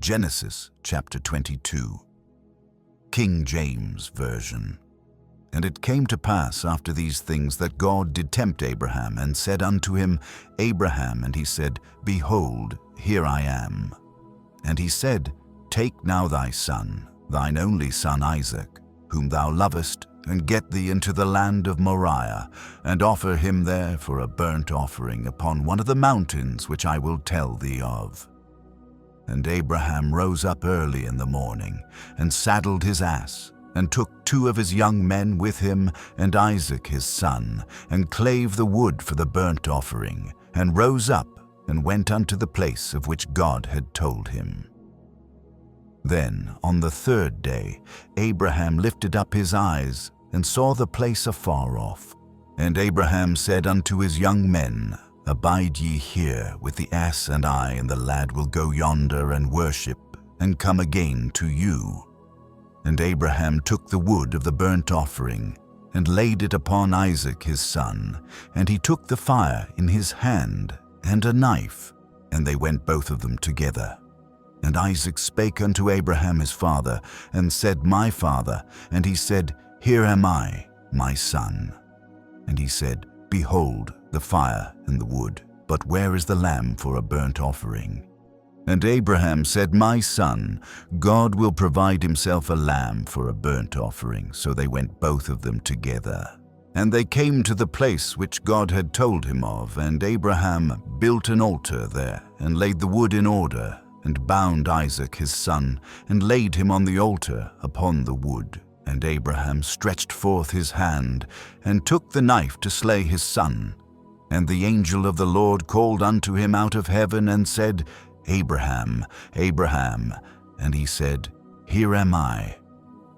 Genesis chapter 22, King James Version. And it came to pass after these things that God did tempt Abraham, and said unto him, Abraham, and he said, Behold, here I am. And he said, Take now thy son, thine only son Isaac, whom thou lovest, and get thee into the land of Moriah, and offer him there for a burnt offering upon one of the mountains which I will tell thee of. And Abraham rose up early in the morning, and saddled his ass, and took 2 of his young men with him, and Isaac his son, and clave the wood for the burnt offering, and rose up, and went unto the place of which God had told him. Then on the 3rd day Abraham lifted up his eyes, and saw the place afar off. And Abraham said unto his young men, Abide ye here with the ass, and I and the lad will go yonder and worship, and come again to you. And Abraham took the wood of the burnt offering, and laid it upon Isaac his son, and he took the fire in his hand, and a knife, and they went both of them together. And Isaac spake unto Abraham his father, and said, My father. And he said, Here am I, my son. And he said, Behold the fire and the wood, but where is the lamb for a burnt offering? And Abraham said, My son, God will provide himself a lamb for a burnt offering. So they went both of them together. And they came to the place which God had told him of, and Abraham built an altar there, and laid the wood in order, and bound Isaac his son, and laid him on the altar upon the wood. And Abraham stretched forth his hand, and took the knife to slay his son. And the angel of the Lord called unto him out of heaven, and said, Abraham, Abraham. And he said, Here am I.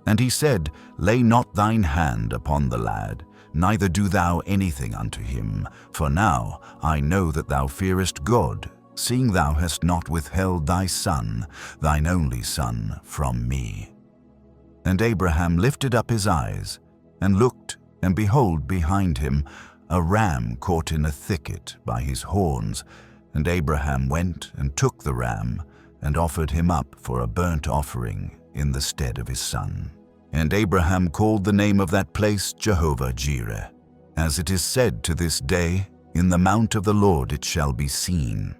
And he said, Lay not thine hand upon the lad, neither do thou anything unto him. For now I know that thou fearest God, seeing thou hast not withheld thy son, thine only son, from me. And Abraham lifted up his eyes, and looked, and behold, behind him a ram caught in a thicket by his horns. And Abraham went and took the ram, and offered him up for a burnt offering in the stead of his son. And Abraham called the name of that place Jehovah Jireh. As it is said to this day, In the mount of the Lord it shall be seen.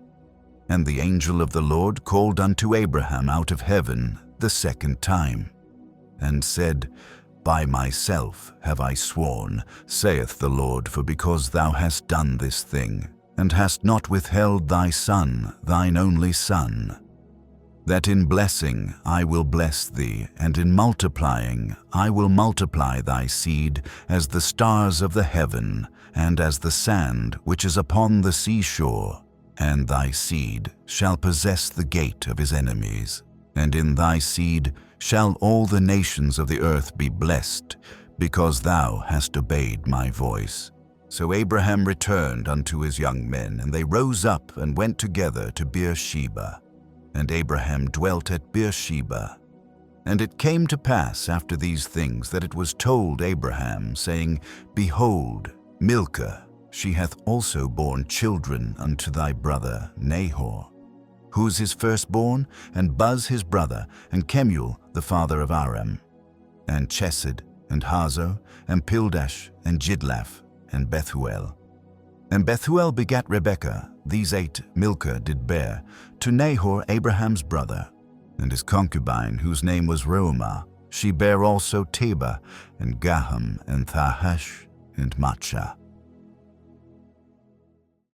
And the angel of the Lord called unto Abraham out of heaven the 2nd time, and said, By myself have I sworn, saith the Lord, for because thou hast done this thing, and hast not withheld thy son, thine only son, that in blessing I will bless thee, and in multiplying I will multiply thy seed as the stars of the heaven, and as the sand which is upon the seashore. And thy seed shall possess the gate of his enemies, and in thy seed shall all the nations of the earth be blessed, because thou hast obeyed my voice. So Abraham returned unto his young men, and they rose up and went together to Beersheba. And Abraham dwelt at Beersheba. And it came to pass after these things that it was told Abraham, saying, Behold, Milcah, she hath also borne children unto thy brother Nahor, who's his firstborn, and Buz his brother, and Kemuel the father of Aram, and Chesed, and Hazo, and Pildash, and Jidlaph, and Bethuel. And Bethuel begat Rebekah. These 8 Milcah did bear to Nahor Abraham's brother. And his concubine, whose name was Reumah, she bare also Teba, and Gaham, and Thahash, and Maachah.